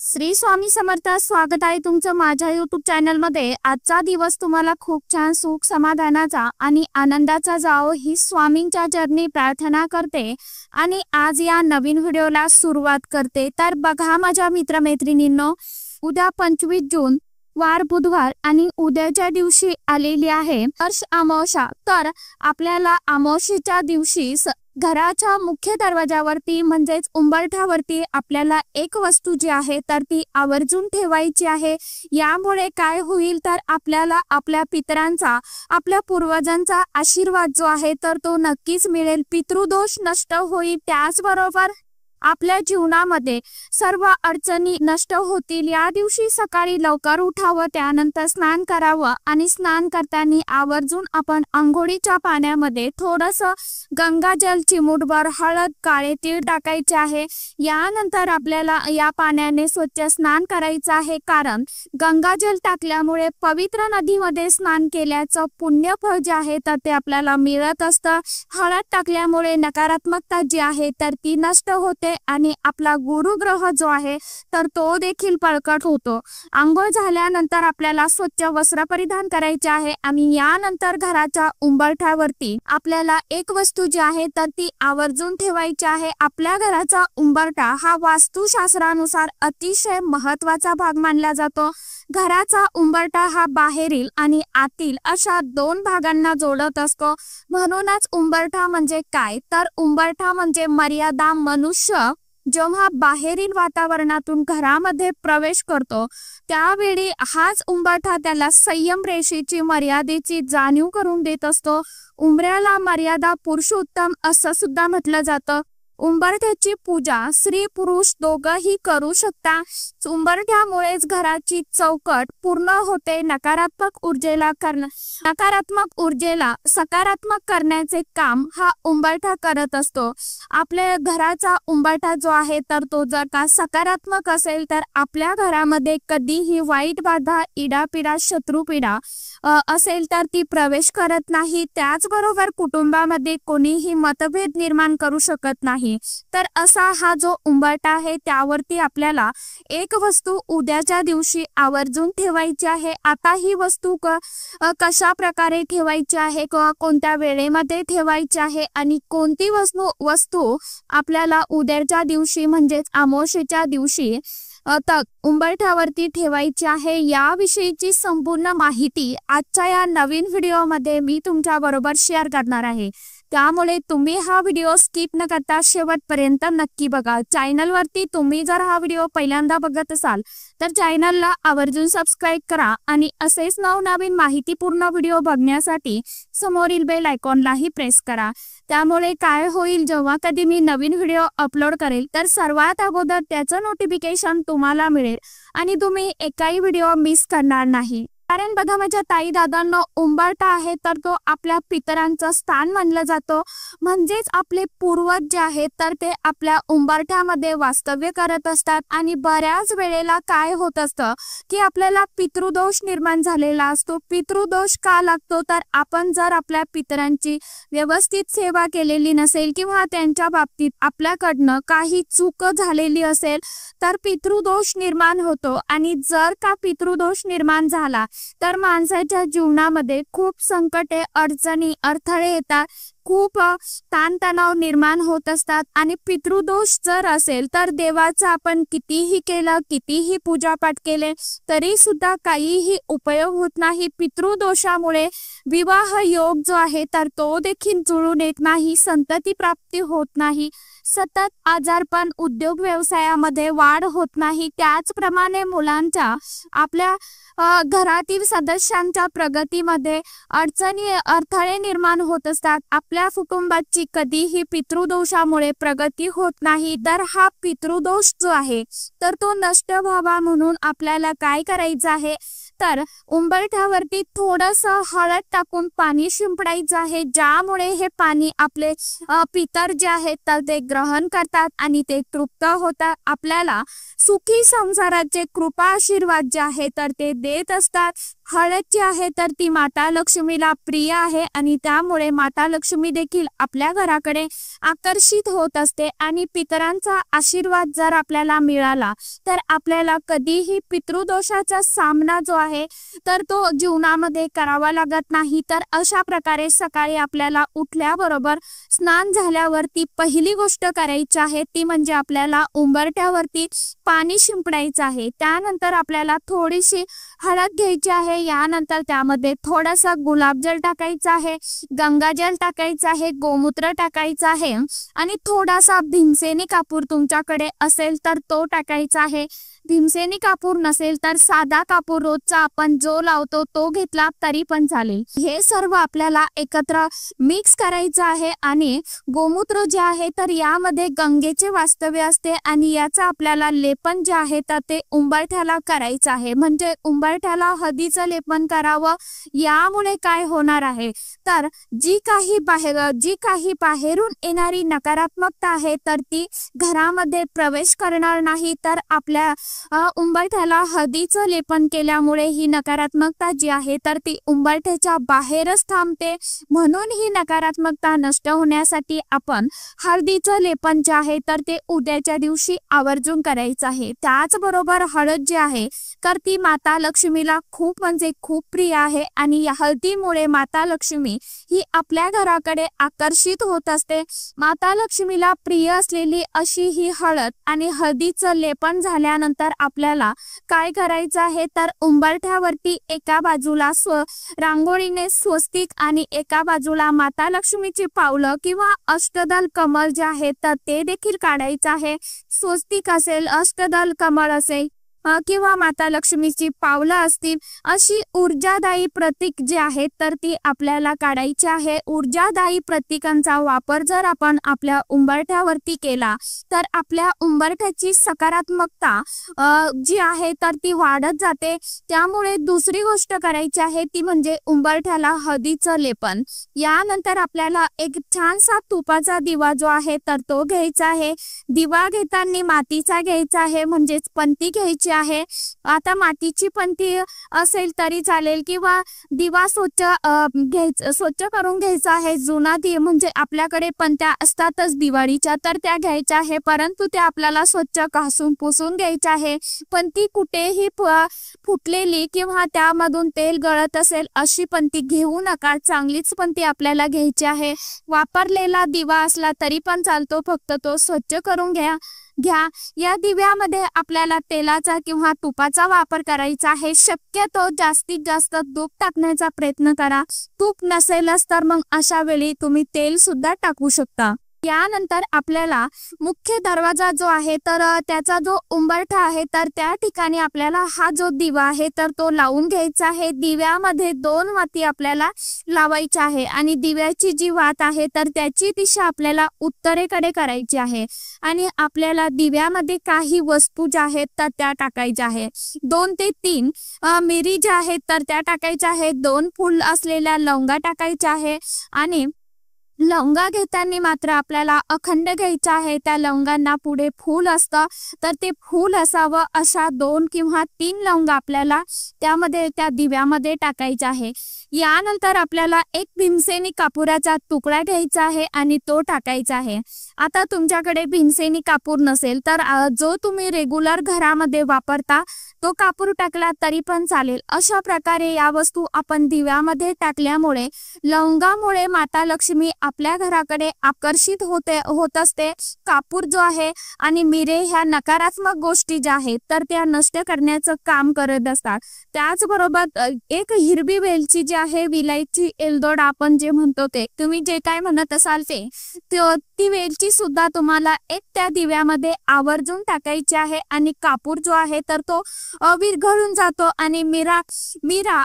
श्री स्वामी समर्थ। स्वागत आहे तुमचं माझ्या YouTube चॅनल मध्ये। आजचा दिवस तुम्हाला खूप छान सुख समाधानाचा आणि आनंदाचा जाओ ही स्वामींच्या चरणी प्रार्थना करते आणि आज या नवीन व्हिडिओला सुरुवात करते। तर बघा माझ्या मित्रमैत्रिणींनो, उद्या 25 जून वार बुधवार आणि उद्याच्या दिवशी आलेली आहे हर्ष अमावस्या। तर आपल्याला अमावस्येच्या दिवशी घराच्या मुख्य दरवाजावरती म्हणजेच उंबरठ्यावरती आपल्याला एक वस्तू जी आहे तर ती आवर्जून ठेवायची आहे। यामुळे काय होईल तर आपल्याला आपल्या पितरांचा आपल्या पूर्वजांचा आशीर्वाद जो आहे तर तो नक्कीच मिळेल। पितृदोष नष्ट होईल, त्याचबरोबर आपल्या जीवनामध्ये सर्व अडचणी नष्ट होतील। या दिवशी सकाळी लवकर उठावं, त्यानंतर स्नान करावं आणि स्नान करताना आवर्जून आपण अंघोळीच्या पाण्यामध्ये थोडंसं गंगाजल, चिमूटभर हळद, काळे तीळ टाकायचे आहे। यानंतर आपल्याला या पाण्याने स्वच्छ स्नान करायचं आहे, कारण गंगाजल टाकल्यामुळे पवित्र नदीमध्ये स्नान केल्याचं पुण्यफळ जे आहे तर ते आपल्याला मिळत असतं। हळद टाकल्यामुळे नकारात्मकता जी आहे तर ती नष्ट होते आणि आपला गुरुग्रह जो आहे तर तो देखील बळकट होतो। आंघोळ झाल्यानंतर आपल्याला स्वच्छ वस्त्र परिधान करायचे आहे आणि यानंतर घराच्या उंबरठ्यावरती आपल्याला एक वस्तू जी आहे तर ती आवर्जून ठेवायची आहे। आपल्या घराचा उंबरठा हा वास्तुशास्त्रानुसार अतिशय महत्त्वाचा भाग मानला जातो। घराचा उंबरठा हा बाहेरील आणि आतील अशा दोन भागांना जोडत असतो। म्हणूनच उंबरठा म्हणजे काय तर उंबरठा म्हणजे मर्यादा। मनुष्य जेव्हा बाहेरील वातावरणातून घरामध्ये प्रवेश करतो त्यावेळी हाच उंबरठा त्याला संयम रेषेची मर्यादेची जाणीव करून देत असतो। उंबऱ्याला मर्यादा पुरुषोत्तम असं सुद्धा म्हटलं जातं। उंबरठ्याची पूजा स्त्री पुरुष दोघंही करू शकता। उंबरठ्यामुळेच घराची चौकट पूर्ण होते। नकारात्मक ऊर्जेला सकारात्मक करण्याचे काम हा उंबरठा करत असतो। आपल्या घराचा उंबरठा जो आहे तर तो जर का सकारात्मक असेल तर आपल्या घरामध्ये कधीही वाईट बाधा, इडापिडा, शत्रुपीडा असेल तर ती प्रवेश करत नाही। त्याचबरोबर कुटुंबामध्ये कोणीही मतभेद निर्माण करू शकत नाही। तर असा हा जो उंबरठा आहे त्यावरती आपल्याला एक वस्तू उद्याच्या दिवशी आवर्जून ठेवायची आहे। आता ही वस्तू कशा प्रकारे ठेवायची आहे, कोणत्या वेळेमध्ये ठेवायची आहे आणि कोणती वस्तू आपल्याला उद्याच्या दिवशी म्हणजेच अमावस्येच्या दिवशी उंबरठ्यावरती ठेवायची आहे, याविषयीची संपूर्ण माहिती आजच्या या नवीन व्हिडिओमध्ये मी तुमच्या बरोबर शेअर करणार आहे। त्यामुळे तुम्ही हा व्हिडिओ स्किप न करता शेवटपर्यंत नक्की बघा। चॅनलवरती तुम्ही जर हा व्हिडिओ पहिल्यांदा बघत असाल तर चॅनलला आवर्जून सबस्क्राईब करा आणि असेच नवनवीन माहितीपूर्ण व्हिडिओ बघण्यासाठी समोरील बेल आयकॉनलाही प्रेस करा। त्यामुळे काय होईल, जेव्हा कधी मी नवीन व्हिडिओ अपलोड करेल तर सर्वात अगोदर त्याचं नोटिफिकेशन तुम्हाला मिळेल आणि तुम्ही एकही व्हिडिओ मिस करणार नाही। कारण बघा माझ्या ताई दादांनो, उंबरठा आहे तर तो आपल्या पितरांचं स्थान मानलं जातो। म्हणजेच आपले पूर्वज जे आहेत तर ते आपल्या उंबरठ्यामध्ये वास्तव्य करत असतात आणि बऱ्याच वेळेला काय होत असतं की आपल्याला पितृदोष निर्माण झालेला असतो। पितृदोष का लागतो तर आपण जर आपल्या पितरांची व्यवस्थित सेवा केलेली नसेल किंवा त्यांच्या बाबतीत आपल्याकडनं काही चूक झालेली असेल तर पितृदोष निर्माण होतो आणि जर का पितृदोष निर्माण झाला तर माणसाच्या जीवनामध्ये खूप संकटे, अडचणी, अडथळे येतात, खूप ताणतणाव निर्माण होत असतात। आणि पितृदोष जर असेल तर देवाचा आपण कितीही केलं, कितीही पूजापाठ केले तरी सुद्धा काहीही उपयोग होत नाही। पितृदोषामुळे विवाह योग जो आहे तर तो देखील जुळून येत नाही, संतती प्राप्ती होत नाही, सतत आजारपण, उद्योग व्यवसायामध्ये वाढ होत नाही। त्याचप्रमाणे मुलांच्या आपल्या घरातील सदस्यांच्या प्रगतीमध्ये अडचणी, अडथळे निर्माण होत असतात। आपल्या कुटुंबाची कधीही पितृदोषामुळे प्रगती होत नाही। तर हा पितृदोष जो आहे तर तो नष्ट व्हावा म्हणून आपल्याला काय करायचं आहे तर उंबरठ्यावरती थोडंसं हळद टाकून पाणी शिंपडायचं आहे, ज्यामुळे हे पाणी आपले पितर जे आहेत तर ते ग्रहण करतात आणि ते तृप्त होतात। आपल्याला सुखी संसाराचे कृपा आशीर्वाद जे आहे तर ते देत असतात। हळद जी आहे तर ती माता लक्ष्मीला प्रिय आहे आणि त्यामुळे माता लक्ष्मी देखील आपल्या घराकडे आकर्षित होत असते आणि पितरांचा आशीर्वाद जर आपल्याला मिळाला तर आपल्याला कधीही पितृदोषाचा सामना जो आहे तर तो जीवनामध्ये करावा लागत नाही। तर अशा प्रकारे सकाळी आपल्याला उठल्याबरोबर स्नान झाल्यावरती पहिली गोष्ट करायची आहे ती म्हणजे आपल्याला उंबरठ्यावरती पाणी शिंपडायचं आहे। त्यानंतर आपल्याला थोडीशी हळद घ्यायची आहे, यानंतर त्यामध्ये थोडासा गुलाबजल टाकायचा आहे, गंगाजल टाकायचं आहे, गोमूत्र टाकायचं आहे आणि थोडासा भीमसेनी कापूर तुमच्याकडे असेल तर तो टाकायचा आहे। भीमसेनी कापूर नसेल तर साधा कापूर रोजचा आपण जो लावतो तो घेतला तरी पण चालेल। हे सर्व आपल्याला एकत्र मिक्स करायचं आहे आणि गोमूत्र जे आहे तर यामध्ये गंगेचे वास्तव्य असते आणि याचा आपल्याला लेपन जे आहे तर ते उंबरठ्याला करायचं आहे। म्हणजे उंबरठ्याला हळदीचं लेपन करावं, यामुळे काय होणार आहे तर जी काही बाहेरून येणारी नकारात्मकता आहे तर ती घरामध्ये प्रवेश करणार नाही। तर आपल्या उंबरठ्याला हळदीचं लेपन केल्यामुळे ही नकारात्मकता जी आहे तर ती उंबरठ्याच्या बाहेरच थांबते। म्हणून ही नकारात्मकता नष्ट होण्यासाठी आपण हळदीचं लेपन जे आहे तर ते उद्याच्या दिवशी आवर्जून करायचं आहे। त्याचबरोबर हळद जी आहे तर ती माता लक्ष्मीला खूप म्हणजे खूप प्रिय आहे आणि या हळदीमुळे माता लक्ष्मी ही आपल्या घराकडे आकर्षित होत असते। माता लक्ष्मीला प्रिय असलेली अशी ही हळद आणि हळदीचं लेपन झाल्यानंतर आपल्याला काय करायचं आहे तर उंबरठ्यावरती एका बाजूला रांगोळीने स्वस्तिक आणि एका बाजूला माता लक्ष्मीची पावलं किंवा अष्टदल कमळ जे आहे तर ते देखील काढायचं आहे। स्वस्तिक असेल, अष्टदल कमळ असेल किंवा माता लक्ष्मीची पावलं असतील, अशी ऊर्जादायी प्रतीक जे आहेत तर ती आपल्याला काढायची आहे। ऊर्जादायी प्रतीकांचा वापर जर आपण आपल्या उंबरठ्यावरती केला तर आपल्या उंबरठ्याची सकारात्मकता जी आहे तर ती वाढत जाते। त्यामुळे दुसरी गोष्ट करायची आहे ती म्हणजे उंबरठ्याला हळदीचं लेपन। यानंतर आपल्याला एक छानसा तुपाचा दिवा जो आहे तर तो घ्यायचा आहे। दिवा घेताना मातीचा घ्यायचा आहे, म्हणजेच पंती घ्यायची आहे। आता मातीची पंती असेल तरी चालेल किंवा दिवा स्वच्छ करून घ्यायचा आहे। जुना म्हणजे आपल्याकडे पंत्या असतातच दिवाळीच्या तर त्या घ्यायच्या आहे, परंतु त्या आपल्याला स्वच्छ घासून पुसून घ्यायच्या आहे। पंती कुठेही फुटलेली किंवा त्यामधून तेल गळत असेल अशी पंती घेऊ नका, चांगलीच पंती आपल्याला घ्यायची आहे। वापरलेला दिवा असला तरी पण चालतो, फक्त तो स्वच्छ करून घ्या। या दिव्यामध्ये आपल्याला तेलाचा किंवा तुपाचा वापर करायचा आहे। शक्यतो जास्तीत जास्त तूप टाकण्याचा प्रयत्न करा। तूप नसेलच तर मग अशा वेळी तुम्ही तेल सुद्धा टाकू शकता। यानंतर आपल्याला मुख्य दरवाजा जो आहे तर त्याचा जो उंबरठा आहे तर त्या ठिकाणी आपल्याला हा जो दिवा आहे तर तो लावून घ्यायचा आहे। दिव्यामध्ये 2 वाती आपल्याला लावायच्या आहे आणि दिव्याची जी वात आहे तर त्याची दिशा आपल्याला उत्तरेकडे करायची आहे आणि आपल्याला दिव्यामध्ये काही वस्तू ज्या आहेत तर त्या टाकायच्या आहे। 2 ते 3 मिरी ज्या आहेत तर त्या टाकायच्या आहे। 2 फूल असलेल्या लवंगा टाकायच्या आहे आणि लवंगा घेताना मात्र आपल्याला अखंड घ्यायचा आहे। त्या लवंगांना पुढे फूल असतं तर ते फूल असावं, अशा 2 किंवा 3 लवंगा आपल्याला त्या दिव्यामध्ये टाकायचा आहे। यानंतर आपल्याला एक भीमसेनी कापुराचा तुकडा घ्यायचा आहे आणि तो टाकायचा आहे। आता तुमच्याकडे भीमसेनी कापूर नसेल तर जो तुम्ही रेग्युलर घरामध्ये वापरता तो कापूर टाकला तरी पण चालेल। अशा प्रकारे या वस्तू आपण दिव्यामध्ये टाकल्यामुळे लवंगामुळे माता लक्ष्मी आपल्या घराकडे आकर्षित होत असते। कापूर जो आहे आणि मिरे ह्या नकारात्मक गोष्टी ज्या आहेत तर त्या नष्ट करण्याचं काम करत असतात। त्याचबरोबर एक हिरवी वेलची जी आहे, विलायची एलदोडा आपण जे म्हणतो ते, तुम्ही जे काय म्हणत असाल ते, ती वेलची सुद्धा तुम्हाला एक त्या दिव्यामध्ये आवर्जून टाकायची आहे आणि कापूर जो आहे तर तो विरघळून जातो आणि मिरा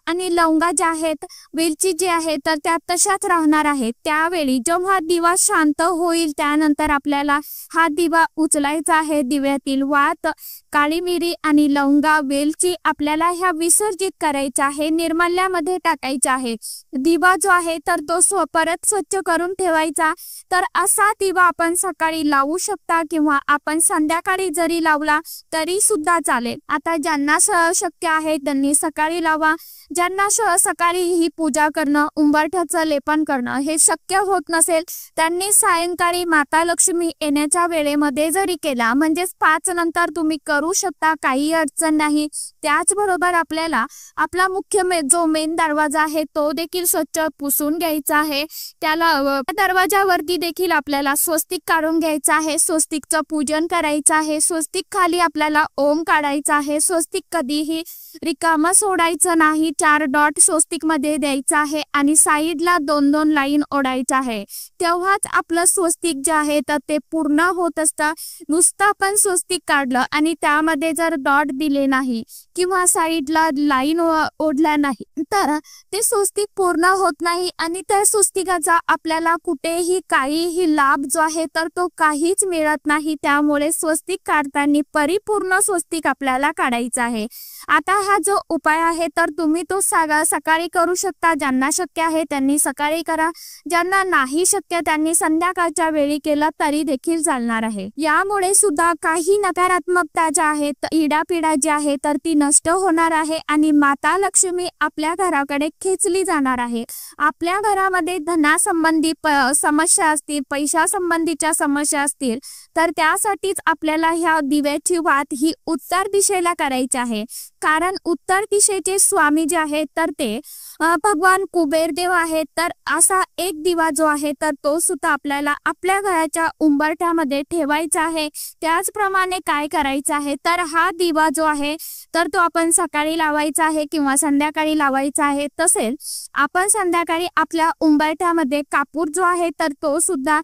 आणि लवंगा ज्या आहेत, वेलची जी आहे तर त्या तशाच राहणार आहेत। त्यावेळी जेव्हा दिवा शांत होईल त्यानंतर आपल्याला हा दिवा उचलायचा आहे। दिव्यातील वात, काळी मिरी आणि लवंगा, वेलची आपल्याला ह्या विसर्जित करायच्या आहे, निर्माल्यामध्ये टाकायचा आहे। दिवा जो आहे तर तो परत स्वच्छ करून ठेवायचा। तर असा दिवा आपण सकाळी लावू शकता किंवा आपण संध्याकाळी जरी लावला तरी सुद्धा चालेल। आता ज्यांना शक्य आहे त्यांनी सकाळी लावा, ज्यांना सकाळी ही पूजा करणं, उंबरठ्याचं लेपन करणं हे शक्य होत नसेल त्यांनी सायंकाळी माता लक्ष्मी येण्याच्या वेळेमध्ये जरी केला म्हणजेच 5 नंतर तुम्ही करू शकता, काही अडचण नाही। त्याचबरोबर आपल्याला आपला मुख्य जो मेन दरवाजा आहे तो देखील स्वच्छ पुसून घ्यायचा आहे। त्याला दरवाजावरती देखील आपल्याला स्वस्तिक काढून घ्यायचा आहे, स्वस्तिकचं पूजन करायचं आहे। स्वस्तिक खाली आपल्याला ओम काढायचा आहे। स्वस्तिक कधीही रिकामा सोडायचं नाही, 4 डॉट स्वस्तिक मध्ये द्यायचा आहे आणि साईडला 2-2 लाईन ओढायचा आहे, तेव्हाच आपलं स्वस्तिक जे आहे तर ते पूर्ण होत असतं। नुसतं आपण स्वस्तिक काढलं आणि त्यामध्ये जर डॉट दिले नाही किंवा साईडला लाईन ओढल्या नाही तर ते स्वस्तिक पूर्ण होत नाही आणि त्या स्वस्तिकाचा आपल्याला कुठेही काहीही लाभ जो आहे तर तो काहीच मिळत नाही। त्यामुळे स्वस्तिक काढताना परिपूर्ण स्वस्तिक आपल्याला काढायचा आहे। आता हा जो उपाय आहे तर तुम्ही तो सकाळी करू शकता, ज्यांना शक्य आहे त्यांनी सकाळी करा, ज्यांना नाही शक्य त्यांनी संध्याकाळच्या वेळी केला तरी देखील चालणार आहे। यामुळे सुद्धा काही नकारात्मकता ज्या आहेत, इडापिडा जी आहे तर ती नष्ट होणार आहे आणि माता लक्ष्मी आपल्या घराकडे खेचली जाणार आहे। आपल्या घरामध्ये धनासंबंधी समस्या असतील, पैशा संबंधीच्या समस्या असतील तर त्यासाठीच आपल्याला ह्या दिव्याची वात ही उत्तर दिशेला करायची आहे, कारण उत्तर दिशेचे स्वामी जे आहेत तर ते भगवान कुबेरदेव आहेत। तर असा एक दिवा जो आहे तर तो सुद्धा आपल्याला आपल्या घराच्या उंबरठ्यामध्ये ठेवायचा आहे। त्याचप्रमाणे काय करायचं आहे तर हा दिवा जो आहे तर तो आपण सकाळी लावायचा आहे किंवा संध्याकाळी लावायचा आहे। तसेच आपण संध्याकाळी आपल्या उंबरठ्यामध्ये कापूर जो आहे तर तो सुद्धा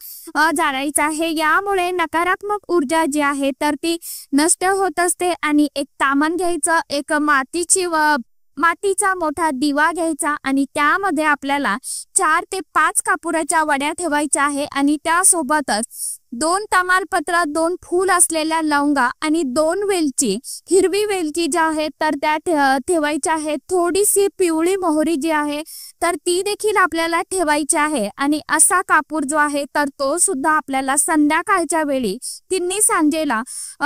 जाळायचा आहे। यामुळे नकारात्मक ऊर्जा जी आहे तर ती नष्ट होत असते आणि एक तामण घ्यायचं, एक मातीचा मोठा दिवा घ्यायचा आणि त्यामध्ये आपल्याला 4 ते 5 कापुराच्या वड्या ठेवायच्या आहे आणि त्यासोबतच 2 तमालपत्र, 2 फूल असलेल्या लवंगा आणि 2 वेलची, हिरवी वेलची जी आहे तर त्या ठेवायच्या आहे। थोडीशी पिवळी मोहरी जी आहे तर ती देखील आपल्याला ठेवायची आहे आणि असा कापूर जो आहे तर तो सुद्धा आपल्याला संध्याकाळच्या वेळी तिन्ही सांजेला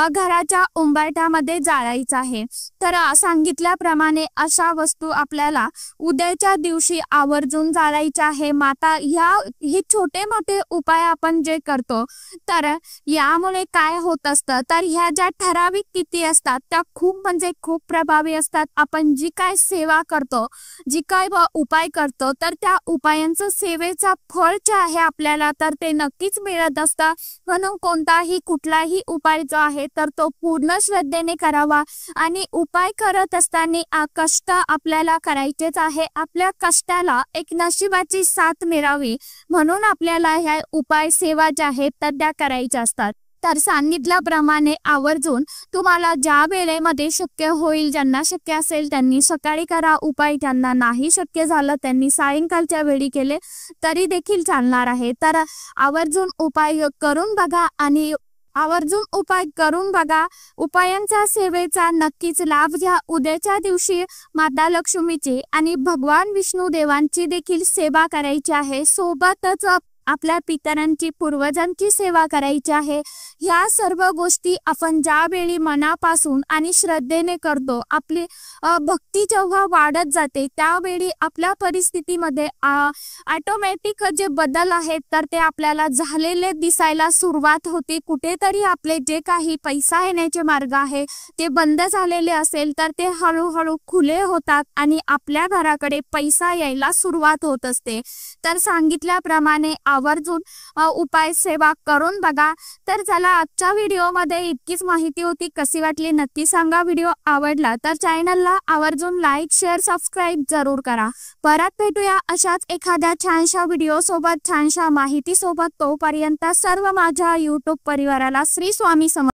घराच्या उंबरठ्यामध्ये जाळायचा आहे। तर सांगितल्याप्रमाणे अशा वस्तू आपल्याला उद्याच्या दिवशी आवर्जून जाळायच्या आहे। माता हे छोटे मोठे उपाय आपण जे करतो तर यामुळे काय होत असतं तर ह्या ज्या ठराविक तिथी असतात त्या खूप प्रभावी असतात। आपण जी काय सेवा करतो, जी काय उपाय करतो तर त्या उपायांचं सेवेचा फळ जे आहे आपल्याला तर ते नक्कीच मिळत असतं। म्हणून कुठलाही उपाय जो आहे तर तो पूर्ण श्रद्धेने करावा आणि उपाय करत असताना कष्ट आपल्याला करायचेच आहे। आपल्या कष्टाला एक नशिबाची साथ मिळावी म्हणून आपल्याला ह्या उपाय सेवा ज्या आहेत तर त्या करायच्या असतात। तर सांगितल्याप्रमाणे आवर्जून तुम्हाला ज्या वेळेमध्ये शक्य होईल, ज्यांना शक्य असेल त्यांनी सकाळी करा उपाय, ज्यांना नाही शक्य झालं त्यांनी सायंकाळच्या वेळी केले तरी देखील चालणार आहे। तर आवर्जून उपाय करून बघा आणि उपायांचा सेवेचा नक्कीच लाभ घ्या। उद्याच्या दिवशी माता लक्ष्मीची आणि भगवान विष्णू देवांची देखील सेवा करायची आहे, सोबतच आपल्या पितरांची, पूर्वजांची सेवा करायची आहे। ह्या सर्व गोष्टी आपण ज्यावेळी मनापासून आणि श्रद्धेने करतो, आपली भक्ती जेव्हा वाढत जाते त्यावेळी आपल्या परिस्थितीमध्ये ऑटोमॅटिक जे बदल आहेत तर ते आपल्याला झालेले दिसायला सुरुवात होते। कुठेतरी आपले जे काही पैसा येण्याचे मार्ग आहे ते बंद झालेले असेल तर ते हळूहळू खुले होतात आणि आपल्या घराकडे पैसा यायला सुरुवात होत असते। तर सांगितल्याप्रमाणे आवर्जून उपाय सेवा करून बघा। तर चला, आजच्या व्हिडिओमध्ये इतकीच माहिती होती, कशी वाटली नक्की सांगा। व्हिडिओ आवडला तर चॅनलला आवर्जून लाईक, शेअर, सबस्क्राईब जरूर करा। परत भेटूया अशाच एखाद्या छानशा व्हिडिओ सोबत, छानशा माहिती सोबत। तोपर्यंत सर्व माझ्या YouTube परिवाराला श्री स्वामी समर्थ।